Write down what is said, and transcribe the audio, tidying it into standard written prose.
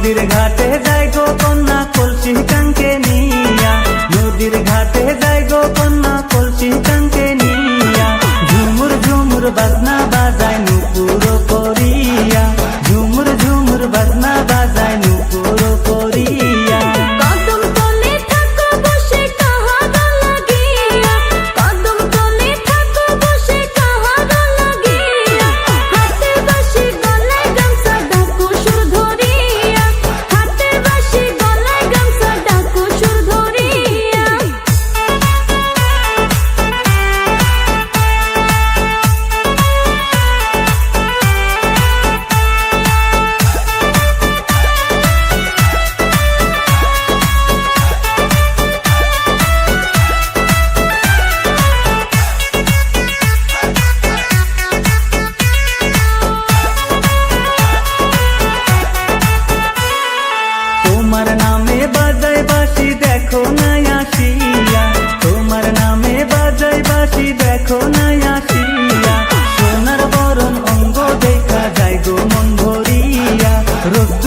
নদীর ঘাটে যাই গো কন্যা কলসি কাঙ্কে নিয়া, নদীর ঘাটে যাই গো কন্যা কলসি কাঙ্কে নিয়া। ঝুমুর ঝুমুর বাজনা বাজায় নুপুর করিয়া, ঝুমুর ঝুমুর বাজনা বাজায় নুপুর করিয়া। কদম তলে থাকো বসে কাহারা লাগিয়া, কদম তলে থাকো বসে কাহারা লাগিয়া। হাতে বাঁশি গলায় গামছা ডাকো সুর ধরিয়া, হাতে বাঁশি গলায় গামছা ডাকো সুর ধরিয়া। তোমার নামে বাজাই বাঁশি দেখো না আসিয়া, তোমার নামে বাজাই বাঁশি দেখো না আসিয়া। সোনার বরণ অঙ্গ দেখা যায় গো মন ভরিয়া, রোজ